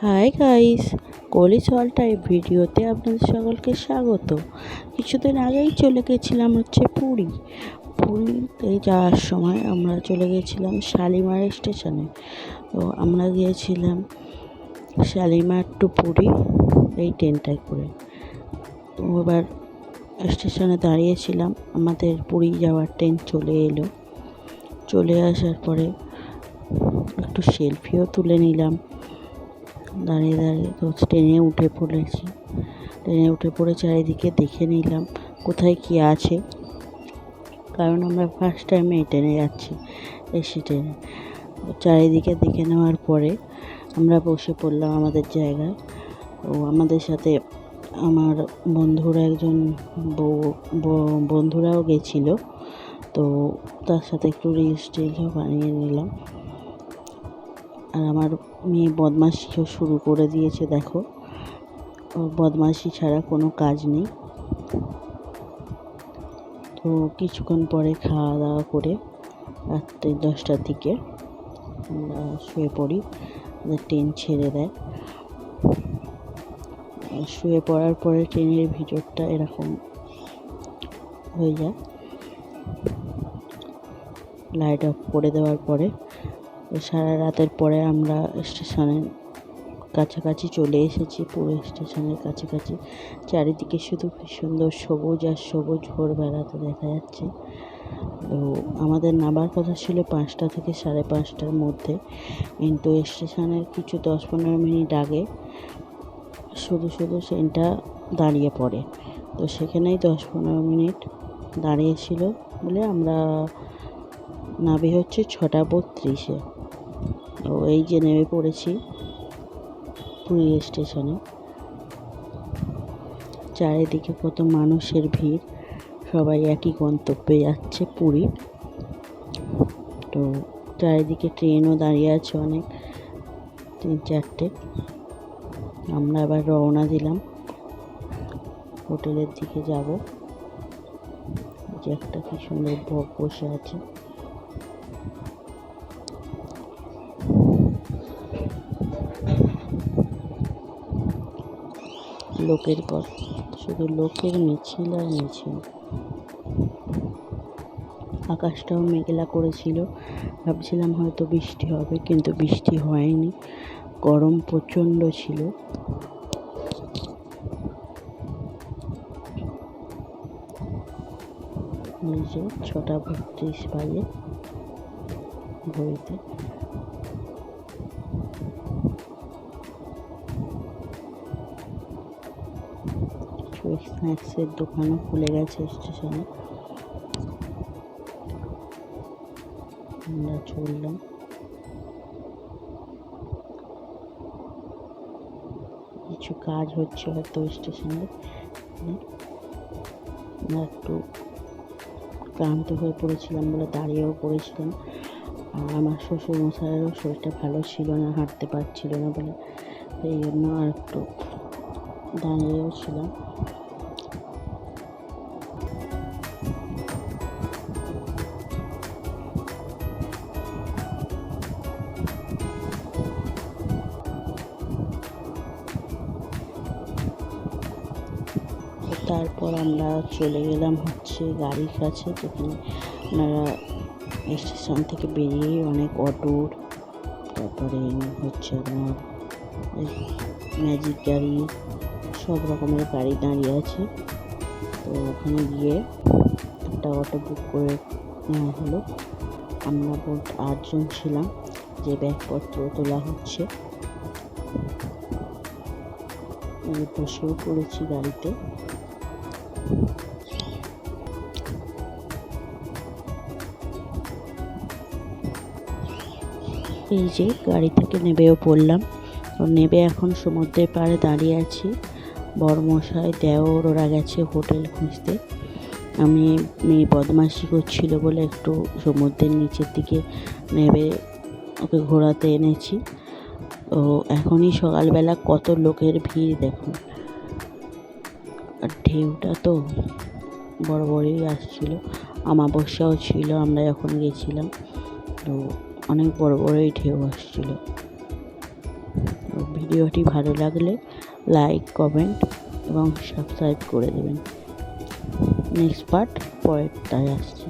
Hi guys, Kohli all time ভিডিওতে আপনাদের সকলকে স্বাগত। কিছুদিন আগেই চলে গেছিলাম পুরীতে যাওয়ার সময় আমরা চলে গেছিলাম শালিমার স্টেশনে। তো আমরা গিয়েছিলাম শালিমার টু পুরী এই ট্রেনটায় করে। তো এবার স্টেশনে দাঁড়িয়েছিলাম, আমাদের পুরী যাওয়ার ট্রেন চলে আসার পরে একটু সেলফিও তুলে নিলাম দাঁড়িয়ে। তো ট্রেনে উঠে পড়ে চারিদিকে দেখে নিলাম কোথায় কী আছে, কারণ আমরা ফার্স্ট টাইমে এই ট্রেনে যাচ্ছি, এসি ট্রেনে। চারিদিকে দেখে নেওয়ার পরে আমরা বসে পড়লাম আমাদের জায়গায়। তো আমাদের সাথে আমার বন্ধুরাও গেছিলো, তো তার সাথে একটু রিলসও বানিয়ে নিলাম। আর আমার মেয়ে বদমাশিও শুরু করে দিয়েছে, দেখো, বদমাশি ছাড়া কোনো কাজ নেই। তো কিছুক্ষণ পরে খাওয়া দাওয়া করে রাত্রি 10টার দিকে আমরা শুয়ে পড়ি, ট্রেন ছেড়ে দেয়। শুয়ে পড়ার পরে ট্রেনের ভিতরটা এরকম হয়ে যায়, লাইট অফ করে দেওয়ার পরে। সারা রাতের পরে আমরা স্টেশনের কাছাকাছি চলে এসেছি, পুরো স্টেশনের কাছাকাছি। চারিদিকে শুধু কি সুন্দর সবুজ আর সবুজ ভোরবেলাতে দেখা যাচ্ছে। তো আমাদের নামার কথা ছিল 5টা থেকে 5:30টার মধ্যে, কিন্তু স্টেশনের কিছু 10-15 মিনিট আগে শুধু ট্রেনটা দাঁড়িয়ে পড়ে। তো সেখানেই 10-15 মিনিট দাঁড়িয়েছিল বলে আমরা নামি হচ্ছে 6:32-এ। তো এই যে নেমে পড়েছি পুরী স্টেশনে। চারিদিকে কত মানুষের ভিড়, সবাই একই গন্তব্যে যাচ্ছে, পুরী। তো চারিদিকে ট্রেনও দাঁড়িয়ে আছে অনেক, 3-4টে। আমরা আবার রওনা দিলাম হোটেলের দিকে যাব। যে একটা কি সুন্দর বক বসে আছে, লোকের পর শুধু লোকের মিছিল আর মিছিল। আকাশটাও মেঘলা করেছিল, ভাবছিলাম হয়তো বৃষ্টি হবে, কিন্তু বৃষ্টি হয়নি। গরম প্রচণ্ড ছিল। এই যে 6:32 বাজে ঘড়িতে। স্ন্যাক্সের দোকানও খুলে গেছে স্টেশনে। আমরা চললাম, কিছু কাজ হচ্ছে হয়তো স্টেশনে। আমরা একটু ক্লান্ত হয়ে পড়েছিলাম বলে দাঁড়িয়েও পড়েছিলাম। আর আমার শ্বশুরমশাইয়েরও শরীরটা ভালো ছিল না, হাঁটতে পারছিল না বলে, এই জন্য আর একটু দাঁড়িয়েও ছিলাম। তারপর আমরা চলে গেলাম হচ্ছে গাড়ির কাছে, যেখানে আপনারা স্টেশন থেকে বেরিয়ে অনেক অটোর, তারপরে হচ্ছে আপনার ম্যাজিক গাড়ি, সব রকমের গাড়ি দাঁড়িয়ে আছে। তো ওখানে গিয়ে একটা অটো বুক করে নেওয়া হলো। আমরা 8 জন ছিলাম, যে ব্যাগপত্র তোলা হচ্ছে। বসেও পড়েছি গাড়িতে। এই যে গাড়ি থেকে নেবেও পড়লাম। নেবে এখন সমুদ্রের পাড়ে দাঁড়িয়ে আছি। বড়মশাই, দেওর, ওরা গেছে হোটেল খুঁজতে। আমি মেয়ে বদমাশি করছিল বলে একটু সমুদ্রের নিচের দিকে নেবে ওকে ঘোরাতে এনেছি। তো এখনই সকালবেলা কত লোকের ভিড় দেখুন, আর ঢেউটা তো বড়ই আসছিল। অমাবস্যাও ছিল আমরা যখন গেছিলাম, তো অনেক বড়ই ঢেউ আসছিল। ভিডিওটি ভালো লাগলে লাইক, কমেন্ট এবং সাবস্ক্রাইব করে দেবেন। নেক্সট পার্ট পরেরটায় আসছে।